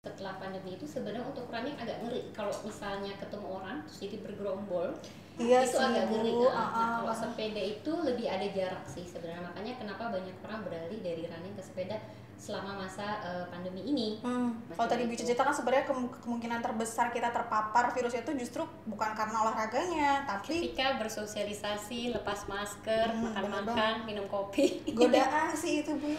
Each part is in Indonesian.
setelah pandemi itu sebenarnya untuk running agak ngeri. Kalau misalnya ketemu orang terus jadi bergerombol, Iya itu sih, agak Bu. ngeri. Nah, kalau sepeda itu lebih ada jarak sih sebenarnya. Makanya kenapa banyak orang beralih dari running ke sepeda selama masa pandemi ini. Kalau tadi Bu cerita kan sebenarnya kemungkinan terbesar kita terpapar virus itu justru bukan karena olahraganya, tapi ketika bersosialisasi, lepas masker, bener makan-makan, minum kopi. godaan sih itu, Bu.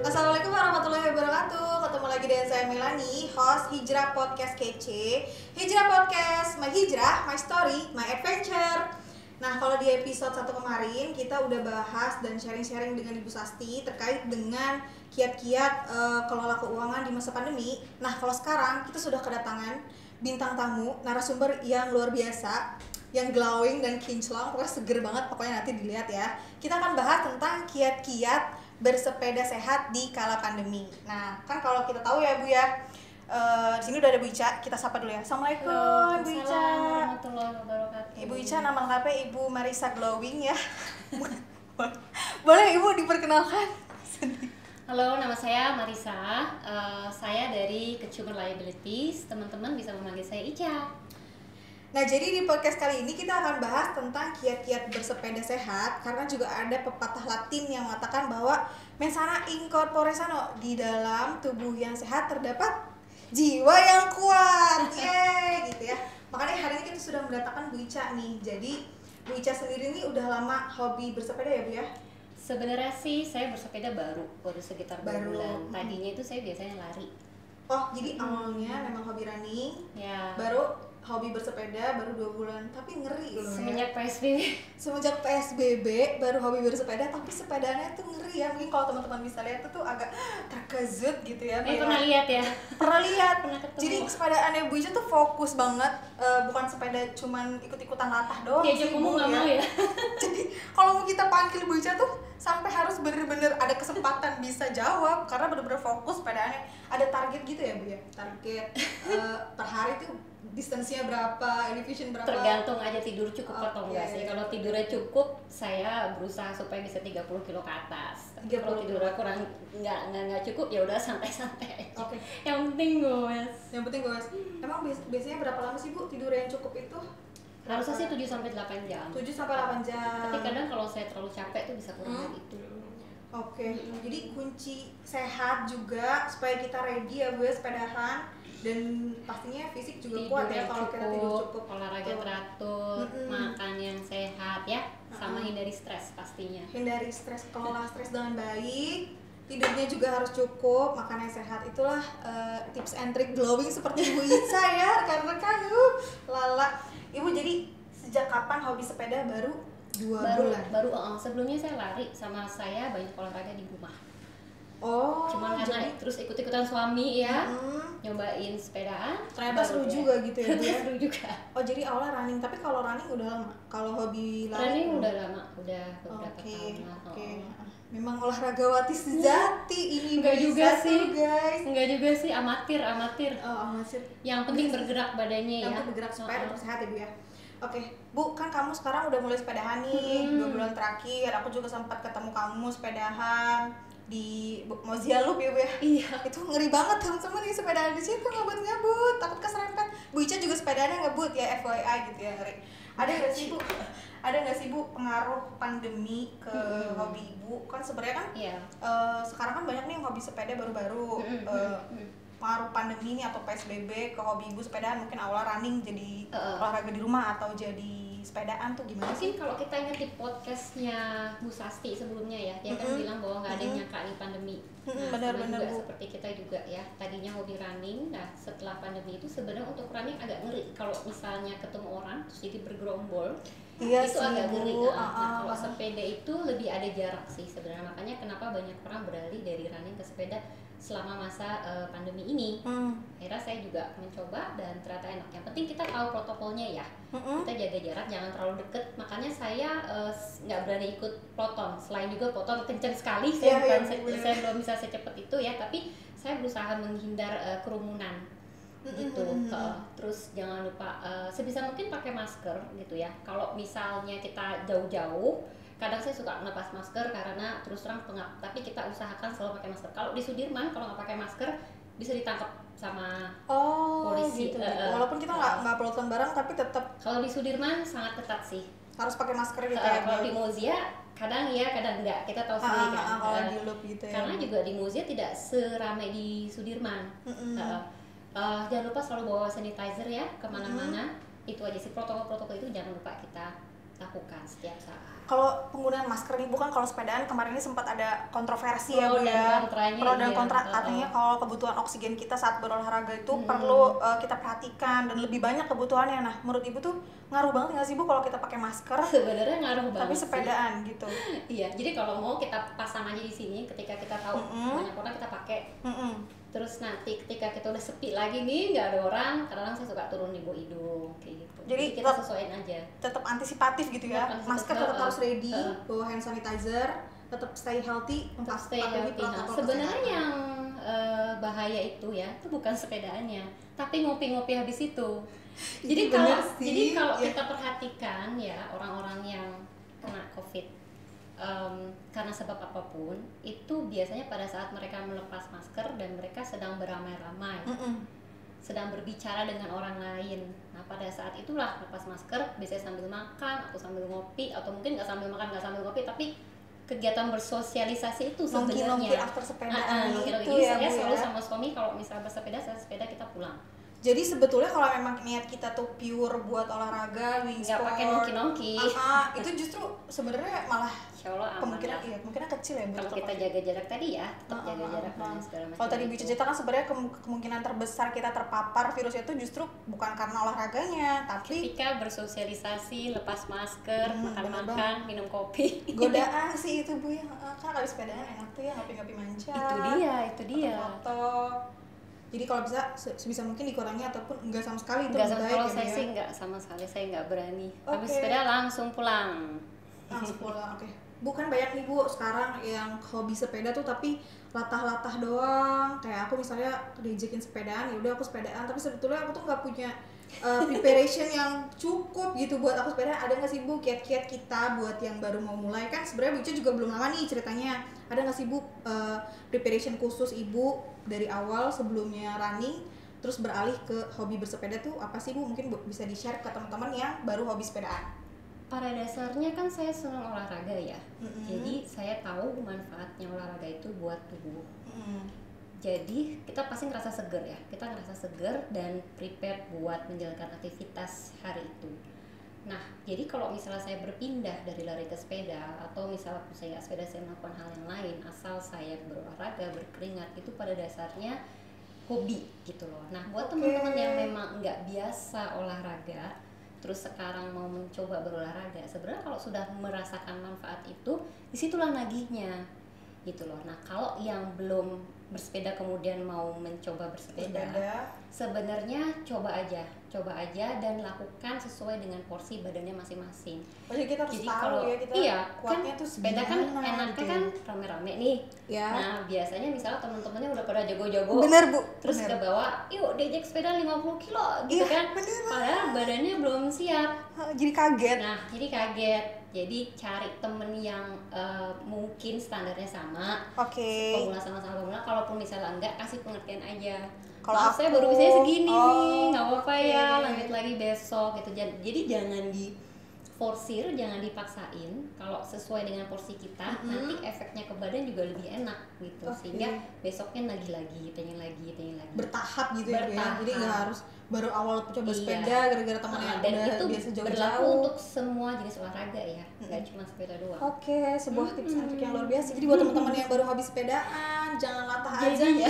Assalamualaikum warahmatullahi wabarakatuh. Ketemu lagi dengan saya Melani, host Hijrah Podcast Kece. Hijrah Podcast, my hijrah, my story, my adventure. Nah, kalau di episode 1 kemarin kita udah bahas dan sharing-sharing dengan Ibu Sasti terkait dengan kiat-kiat kelola keuangan di masa pandemi. Nah, kalau sekarang kita sudah kedatangan bintang tamu, narasumber yang luar biasa, yang glowing dan kinclong, pokoknya seger banget, pokoknya nanti dilihat ya. Kita akan bahas tentang kiat-kiat bersepeda sehat di kala pandemi. Nah, kan kalau kita tahu ya Bu ya, di sini udah ada Bu Ica, kita sapa dulu ya. Assalamualaikum Bu Ica. Warahmatullahi wabarakatuh. Ibu Ica nama lengkapnya Ibu Marisa Glowing ya. Boleh Ibu diperkenalkan? Halo, nama saya Marisa. Saya dari Consumer Liabilities. Teman-teman bisa memanggil saya Ica. Nah, jadi di podcast kali ini kita akan bahas tentang kiat-kiat bersepeda sehat, karena juga ada pepatah Latin yang mengatakan bahwa mensana in corpore sano, di dalam tubuh yang sehat terdapat jiwa yang kuat. Yeay, gitu ya. Makanya hari ini kita sudah mendatangkan Bu Ica nih. Jadi Bu Ica sendiri nih udah lama hobi bersepeda ya Bu ya? Sebenarnya sih saya bersepeda baru sekitar 2 Baru. bulan. Tadinya itu saya biasanya lari. Oh, jadi awalnya memang hobi running, Ya. baru hobi bersepeda baru 2 bulan, tapi ngeri loh ya. Semenjak PSBB. Semenjak PSBB baru hobi bersepeda, tapi sepedanya tuh ngeri ya. Mungkin kalau teman-teman bisa lihat tuh agak terkejut gitu ya. Pernah lihat ya? Pernah lihat. Pernah ketemu. Jadi sepedaannya Bu Ica tuh fokus banget, bukan sepeda cuman ikut-ikutan latah doang Diajak sih, ngomong Bu, nggak mau ya? Jadi kalau mau kita panggil Bu Ica tuh sampai harus bener-bener ada kesempatan bisa jawab, karena bener-bener fokus sepedaannya. Ada target gitu ya Bu ya? Target per hari tuh distansinya berapa, elevation berapa? Tergantung aja tidur cukup atau Oke. enggak sih. Kalau tidurnya cukup, saya berusaha supaya bisa 30 kilo ke atas. Tapi 30 kalau tidurnya kurang nggak cukup, ya udah santai-santai aja. Oke. Yang penting goes. Yang penting guys, emang biasanya berapa lama sih Bu tidur yang cukup itu? Harusnya sih 7 sampai 8 jam. 7 sampai 8 jam. Tapi kadang kalau saya terlalu capek tuh bisa kurang dari itu. Oke, jadi kunci sehat juga supaya kita ready ya Bu ya, sepedahan, dan pastinya fisik juga Tidur kuat ya yang kalau kita tidur cukup. olahraga Betul. teratur, makan yang sehat ya, sama hindari stres pastinya. Hindari stres, kelola stres dengan baik, tidurnya juga harus cukup, makan yang sehat. Itulah tips and trick glowing seperti Bu Ica ya, rekan-rekan. Lala. Ibu jadi sejak kapan hobi sepeda? Baru 2 bulan? Baru sebelumnya saya lari, sama saya banyak olahraga di rumah. Oh, Cuma karena jadi terus ikut-ikutan suami ya, nyobain sepedaan. ternyata baru seru deh. juga gitu ya Bu ya? Seru juga. Oh, jadi awalnya running, tapi kalau running udah lama? Kalau hobi lari? Running udah lama, udah beberapa Oke, tahun lah. oke. Memang olahragawati sejati ini Enggak Bu juga Ica sih. tuh, guys. Enggak juga sih, amatir. Oh, masih. Yang penting bergerak badannya Yang ya. penting bergerak supaya tetap sehat ya Bu ya. Oke, Bu, kan kamu sekarang udah mulai sepedahan nih, 2 bulan terakhir. Aku juga sempat ketemu kamu sepedahan di Mozia Loop ya Bu ya. Iya. Itu ngeri banget teman-teman nih, sepedahan di situ ngebut-ngebut, takut keserempet. Bu Ica juga sepedahannya ngebut ya, FYI gitu ya, ngeri. Ada nggak sih Bu? Ada nggak sih Bu pengaruh pandemi ke hobi Ibu? Kan sebenarnya kan Iya. sekarang kan banyak nih yang hobi sepeda baru-baru. Pengaruh pandemi ini atau PSBB ke hobi Ibu sepedaan, mungkin awal running jadi olahraga di rumah atau jadi sepedaan tuh gimana sih? Mungkin kalau kita ingat di podcastnya Bu Sasti sebelumnya ya, dia kan bilang bahwa nggak ada yang nyangka nih pandemi. Nah, Benar-benar, sama juga Bu. seperti kita juga ya, tadinya hobi running, nah setelah pandemi itu sebenarnya untuk running agak ngeri. Kalau misalnya ketemu orang terus jadi bergerombol, Iya itu sih, agak Bu. ngeri. Nah, kalau sepeda itu lebih ada jarak sih sebenarnya. Makanya kenapa banyak orang beralih dari running ke sepeda selama masa pandemi ini. Akhirnya saya juga mencoba dan ternyata enak. Yang penting kita tahu protokolnya ya. Kita jaga jarak, jangan terlalu deket. Makanya saya nggak berani ikut Proton. Selain juga Proton kenceng sekali, saya belum bisa secepat itu ya. Tapi saya berusaha menghindar kerumunan gitu. Terus jangan lupa sebisa mungkin pakai masker gitu ya. Kalau misalnya kita jauh-jauh, kadang saya suka ngelepas masker karena terus terang pengap, tapi kita usahakan selalu pakai masker. Kalau di Sudirman kalau nggak pakai masker bisa ditangkap sama polisi. Gitu. Walaupun kita nggak peloton bareng, tapi tetap kalau di Sudirman sangat ketat sih, harus pakai masker gitu ya. Kalau di Mozia kadang iya kadang enggak, kita tahu sendiri kan. Kalau di loop gitu ya. Karena juga di Mozia tidak seramai di Sudirman. Jangan lupa selalu bawa sanitizer ya kemana-mana. Itu aja sih, protokol-protokol itu jangan lupa kita lakukan setiap saat. Kalau penggunaan masker nih, bukan kalau sepedaan kemarin ini sempat ada kontroversi ya Bu ya, pro dan kontra. Katanya kalau kebutuhan oksigen kita saat berolahraga itu perlu kita perhatikan dan lebih banyak kebutuhannya. Nah, menurut Ibu tuh ngaruh banget nggak sih Bu kalau kita pakai masker? Sebenarnya ngaruh banget. Tapi sepedaan sih. Gitu. Iya, jadi kalau mau kita pasang aja di sini ketika kita tahu banyak orang kita pakai. Terus nanti ketika kita udah sepi lagi nih, nggak ada orang, kadang-kadang saya suka turun di bawah hidung kayak gitu. Jadi kita sesuaiin aja. Tetap antisipatif gitu ya. Masker tetap harus ready, bawa hand sanitizer, tetap stay healthy, patuhi protokol. Sebenarnya yang bahaya itu ya, itu bukan sepedaannya, tapi ngopi-ngopi habis itu. Jadi kalau kita perhatikan ya orang-orang yang kena COVID karena sebab apapun, itu biasanya pada saat mereka melepas masker dan mereka sedang beramai-ramai, sedang berbicara dengan orang lain. Nah pada saat itulah lepas masker, biasanya sambil makan atau sambil ngopi, atau mungkin nggak sambil makan nggak sambil ngopi, tapi kegiatan bersosialisasi itu sebenarnya. Nongki after sepedaan itu jadi ya, saya selalu sama suami kalau misalnya bersepeda, saya sepeda kita pulang. Jadi sebetulnya kalau memang niat kita tuh pure buat olahraga, wing sport, nggak pakai nongki-nongki, itu justru sebenarnya malah kemungkinan kecil ya. Kalau kita jaga jarak tadi ya, tetap jaga jarak dan segala macam. Kalau tadi Bu cerita kan sebenarnya kemungkinan terbesar kita terpapar virus itu justru bukan karena olahraganya, tapi ketika bersosialisasi, lepas masker, makan-makan, minum kopi. Godaan sih itu Bu ya, kan kalau sepedaan enak tuh ya, ngopi-ngopi manja. Itu dia. Foto. Jadi kalau bisa sebisa mungkin dikurangi ataupun enggak sama sekali itu lebih baik. Kalau saya ya, sih enggak sama sekali, saya enggak berani. Habis sepeda langsung pulang. Oke. Bukan banyak nih Bu sekarang yang hobi sepeda tuh tapi latah-latah doang. Kayak aku misalnya diajakin sepedaan, ya udah aku sepedaan, tapi sebetulnya aku tuh nggak punya preparation yang cukup gitu buat aku sepeda. Ada nggak sih Bu kiat-kiat kita buat yang baru mau mulai? Kan sebenarnya Bu Ica juga belum lama nih ceritanya. Ada nggak sih Bu preparation khusus Ibu dari awal sebelumnya running terus beralih ke hobi bersepeda tuh apa sih Bu? Mungkin bisa di-share ke teman-teman yang baru hobi sepedaan. Pada dasarnya kan saya senang olahraga ya. Jadi saya tahu manfaatnya olahraga itu buat tubuh. Jadi kita pasti ngerasa seger ya, kita ngerasa seger dan prepare buat menjalankan aktivitas hari itu. Nah, jadi kalau misalnya saya berpindah dari lari ke sepeda, atau misalnya saya melakukan hal yang lain, asal saya berolahraga, berkeringat, itu pada dasarnya hobi gitu loh. Nah, buat teman-teman yang memang nggak biasa olahraga, terus sekarang mau mencoba berolahraga, sebenarnya kalau sudah merasakan manfaat itu, disitulah nagihnya gitu loh. Nah, kalau yang belum bersepeda kemudian mau mencoba bersepeda. Sebenarnya coba aja dan lakukan sesuai dengan porsi badannya masing-masing. Jadi kita harus tahu ya kita kuatnya kan, tuh sepeda kan enaknya gitu. Kan rame-rame nih. Ya. Nah biasanya misalnya teman-temannya udah pada jago-jago. Bener Bu. Terus ke bawah, yuk diajak sepeda 50 kilo gitu kan. Padahal badannya belum siap. Jadi kaget. Nah jadi kaget. Jadi cari temen yang mungkin standarnya sama, pemula sama-sama pemula. Kalaupun misalnya enggak, kasih pengertian aja. Kalau saya baru bisa segini nih, nggak apa-apa ya, lanjut lagi besok gitu. Jadi jangan diforsir, jangan dipaksain. Kalau sesuai dengan porsi kita, nanti efeknya ke badan juga lebih enak gitu. Sehingga besoknya lagi pengen lagi. Bertahap gitu ya. Jadi nggak harus baru awal coba sepeda gara-gara temannya dan udah itu biasa jauh-jauh. Berlaku untuk semua jenis olahraga ya, nggak cuma sepeda doang. Sebuah tips and trick yang luar biasa. Jadi buat teman-teman yang baru hobi sepedaan, jangan latah aja nih.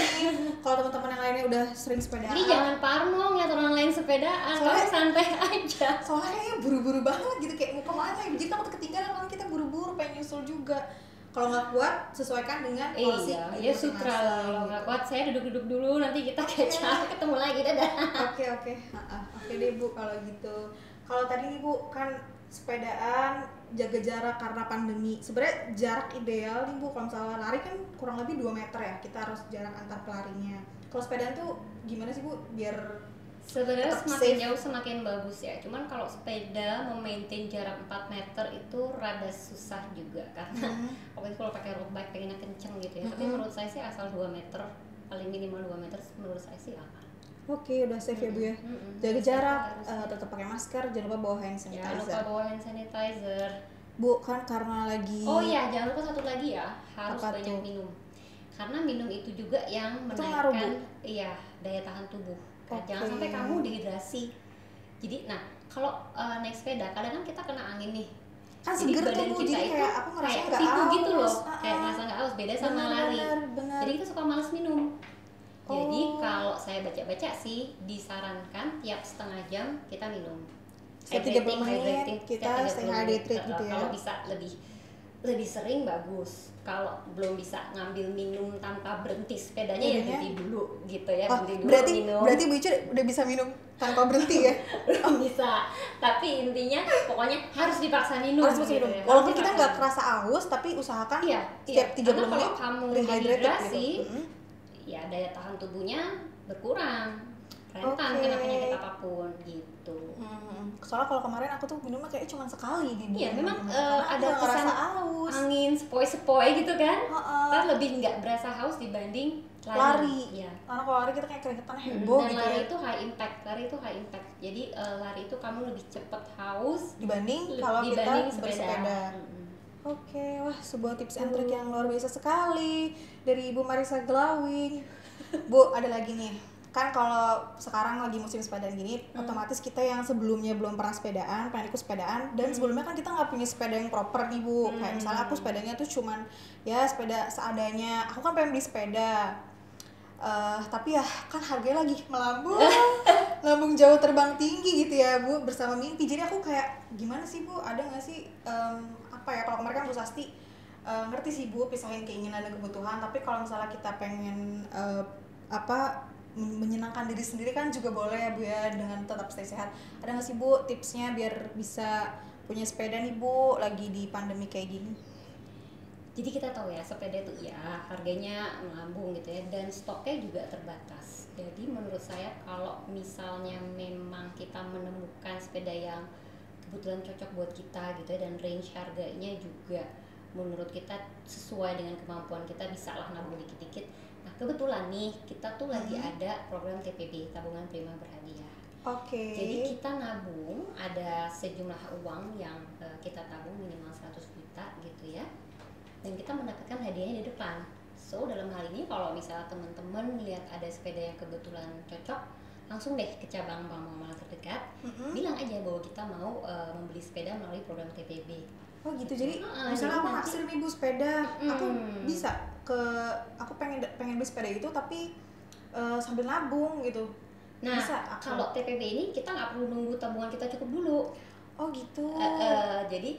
Kalau teman-teman yang lainnya udah sering sepedaan, jadi jangan parno ngeliat orang lain sepedaan, kamu santai aja. Soalnya kayaknya buru-buru banget gitu, kayak mau kemana? Jadi takut ketinggalan, kalau kita buru-buru pengen nyusul juga. Kalau nggak kuat, sesuaikan dengan porsi. Iya, sutra lah. Kalau nggak kuat, saya duduk-duduk dulu, nanti kita kecap, ketemu lagi, dadah. Oke deh Bu, kalau gitu. Kalau tadi nih Bu, kan sepedaan jaga jarak karena pandemi. Sebenarnya jarak ideal nih Bu, kalau misalnya lari kan kurang lebih 2 meter ya, kita harus jarak antar pelarinya. Kalau sepedaan tuh gimana sih Bu, biar sebenarnya semakin jauh semakin bagus ya. Cuman kalau sepeda memaintain jarak 4 meter itu rada susah juga karena apalagi kalau pakai road bike pengennya kenceng gitu ya. Tapi menurut saya sih asal 2 meter, paling minimal 2 meter menurut saya sih aman. Oke, udah safe ya Bu ya. Jaga jarak, tetap pakai masker, jangan lupa bawa hand sanitizer. Jangan lupa bawa hand sanitizer. Bu, kan karena lagi. Oh iya, jangan lupa satu lagi ya, harus banyak minum. Karena minum itu juga yang menaikkan daya tahan tubuh. Jangan sampai kamu dehidrasi. Jadi, kalau naik sepeda, kadang kan kita kena angin nih. Kan seger tuh Bu, jadi kayak aku ngerasa nggak haus gitu loh, kayak ngerasa nggak haus, beda sama lari. Bener. Jadi kita suka malas minum. Jadi kalau saya baca-baca sih disarankan tiap setengah jam kita minum. Setiap 30 menit kita stay hydrated gitu ya. Kalau bisa lebih sering bagus. Kalau belum bisa ngambil minum tanpa berhenti sepedanya ya berhenti dulu gitu ya. Berarti Bu Ica udah bisa minum tanpa berhenti ya? Belum bisa. Tapi intinya pokoknya harus dipaksa minum. Harus minum. Ya. Walaupun kita nggak kerasa haus, tapi usahakan setiap 30 menit kamu dehidrasi, ya daya tahan tubuhnya berkurang, rentan kena penyakit apapun gitu. Soalnya kalau kemarin aku tuh minumnya kayak cuma sekali di bulan. Iya memang ada kesan angin sepoi-sepoi gitu kan. Kan lebih nggak berasa haus dibanding lari. Ya. Karena kalau lari kita kayak keringetan heboh dan gitu. Lari itu high impact. Jadi lari itu kamu lebih cepat haus dibanding kalau kita bersepeda. Oke, wah sebuah tips and trick yang luar biasa sekali dari Ibu Marissa Glawing. Bu, ada lagi nih. Kan kalau sekarang lagi musim sepedaan gini, otomatis kita yang sebelumnya belum pernah sepedaan, pengen ikut sepedaan, dan sebelumnya kan kita nggak punya sepeda yang proper nih Bu. Kayak misalnya aku sepedanya tuh cuman ya sepeda seadanya. Aku kan pengen beli sepeda. Tapi ya kan harganya lagi melambung jauh terbang tinggi gitu ya Bu, bersama mimpi. Jadi aku kayak gimana sih Bu, ada nggak sih kalau kemarin kan Bu Sasti ngerti sih Bu pisahin keinginan dan kebutuhan, tapi kalau misalnya kita pengen menyenangkan diri sendiri kan juga boleh ya Bu ya, dengan tetap stay sehat. Ada nggak sih Bu tipsnya biar bisa punya sepeda nih Bu lagi di pandemi kayak gini? Jadi kita tahu ya sepeda itu ya harganya melambung gitu ya, dan stoknya juga terbatas. Jadi menurut saya kalau misalnya memang kita menemukan sepeda yang kebetulan cocok buat kita gitu ya, dan range harganya juga menurut kita sesuai dengan kemampuan kita, bisa lah nabung dikit-dikit. Nah kebetulan nih kita tuh lagi ada program TPB, tabungan prima berhadiah. Jadi kita nabung, ada sejumlah uang yang kita tabung minimal 100 juta gitu ya, dan kita mendapatkan hadiahnya di depan. So dalam hal ini kalau misalnya teman-teman lihat ada sepeda yang kebetulan cocok, langsung deh ke cabang Bank Muamalah terdekat, bilang aja bahwa kita mau membeli sepeda melalui program TPB. Oh gitu, jadi misalnya aku naksir nih Bu sepeda, aku bisa aku pengen beli sepeda itu tapi sambil nabung gitu. Nah kalau TPB ini kita nggak perlu nunggu tabungan kita cukup dulu. Oh gitu. Jadi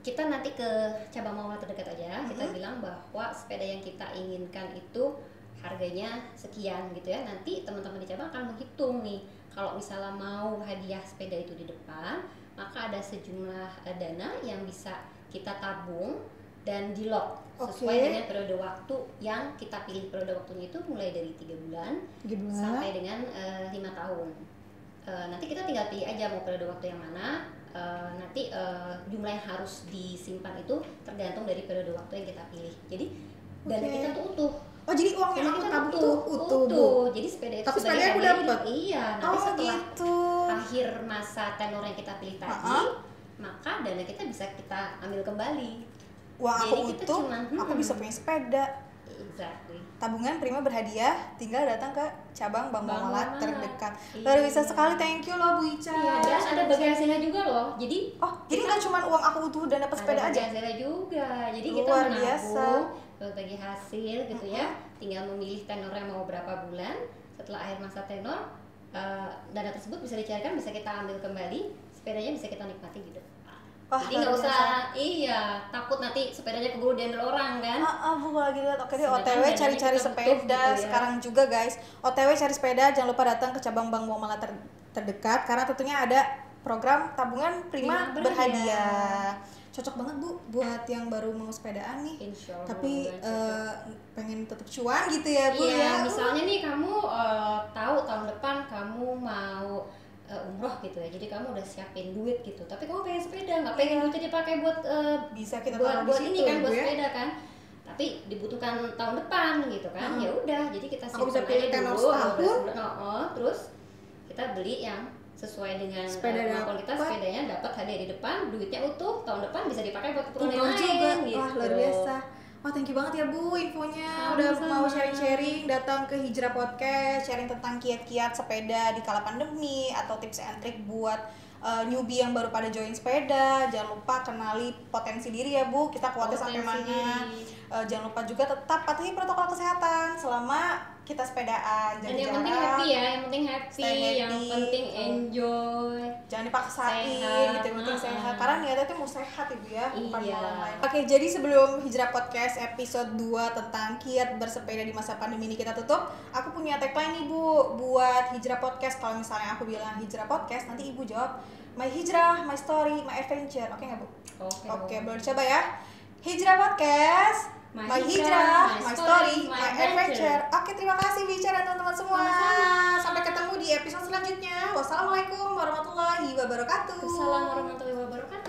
kita nanti ke cabang Muamalah terdekat aja, kita bilang bahwa sepeda yang kita inginkan itu harganya sekian gitu ya. Nanti teman-teman di cabang akan menghitung nih, kalau misalnya mau hadiah sepeda itu di depan, maka ada sejumlah dana yang bisa kita tabung dan di lock sesuai dengan periode waktu yang kita pilih. Periode waktunya itu mulai dari 3 bulan sampai dengan 5 tahun. Nanti kita tinggal pilih aja mau periode waktu yang mana. Nanti jumlah yang harus disimpan itu tergantung dari periode waktu yang kita pilih. Jadi dana kita tuh utuh. Oh jadi uang yang aku tabung itu utuh. Jadi sepeda itu tapi sepeda aku dapat. Iya, nanti setelah akhir masa tenor yang kita pilih tadi, maka dana kita bisa kita ambil kembali. Wah, aku utuh, aku bisa punya sepeda. Exactly. Tabungan prima berhadiah, tinggal datang ke cabang Bank Muamalah terdekat. Luar biasa sekali, thank you loh Bu Ica. Iya, dan ada bagi hasilnya juga loh. Jadi nggak cuma uang aku utuh dan dapat sepeda aja. Ada hasilnya juga. Jadi kita menabung bagi hasil gitu ya. Tinggal memilih tenornya mau berapa bulan. Setelah akhir masa tenor, dana tersebut bisa dicarikan, bisa kita ambil kembali, sepedanya bisa kita nikmati di depan. Wah, jadi nggak usah takut nanti sepedanya keburu diambil orang kan. Bu lagi lihat. Oke deh, Sedangkan OTW dananya cari-cari kita sepeda butuh gitu ya. sekarang juga guys. OTW cari sepeda, jangan lupa datang ke cabang Bank Muamalah terdekat karena tentunya ada program tabungan prima berhadiah. Cocok banget Bu buat yang baru mau sepedaan nih. Insya Allah, tapi pengen tetap cuan gitu ya Bu ya. Misalnya nih kamu tahu tahun depan kamu mau umroh gitu ya, jadi kamu udah siapin duit gitu, tapi kamu pengen sepeda, nggak pengen duitnya dipakai buat bisa kita buat di ini situ, kan, buat ya? sepeda kan, tapi dibutuhkan tahun depan gitu kan. Ya udah, jadi kita Aku bisa simpan pilih aja tenor dulu setahun. terus kita beli yang sesuai dengan kemampuan kita, sepedanya dapat hadiah di depan, duitnya utuh, tahun depan bisa dipakai buat keperluan yang lain juga gitu. Wah, luar biasa. Wah, thank you banget ya Bu infonya. Udah mau sharing-sharing, datang ke Hijrah Podcast, sharing tentang kiat-kiat sepeda di kala pandemi atau tips and trick buat newbie yang baru pada join sepeda. Jangan lupa kenali potensi diri ya Bu, kita kuatnya sampai mana. Jangan lupa juga tetap patuhi protokol kesehatan selama kita sepedaan. Dan yang penting happy ya, yang penting happy, yang penting enjoy. Jangan dipaksain gitu, yang penting sehat. Karena niatnya tuh mau sehat Ibu ya, bukan mau lain. Oke, jadi sebelum Hijrah Podcast episode 2 tentang kiat bersepeda di masa pandemi ini kita tutup, aku punya tagline nih Bu buat Hijrah Podcast. Kalau misalnya aku bilang Hijrah Podcast, nanti Ibu jawab My Hijrah, My Story, My Adventure. Oke nggak Bu? Oke, boleh coba ya. Hijrah Podcast, My Hijrah, My Story, My Adventure. Oke, terima kasih bicara teman-teman semua. Sampai ketemu di episode selanjutnya. Wassalamualaikum warahmatullahi wabarakatuh. Wassalamualaikum warahmatullahi wabarakatuh.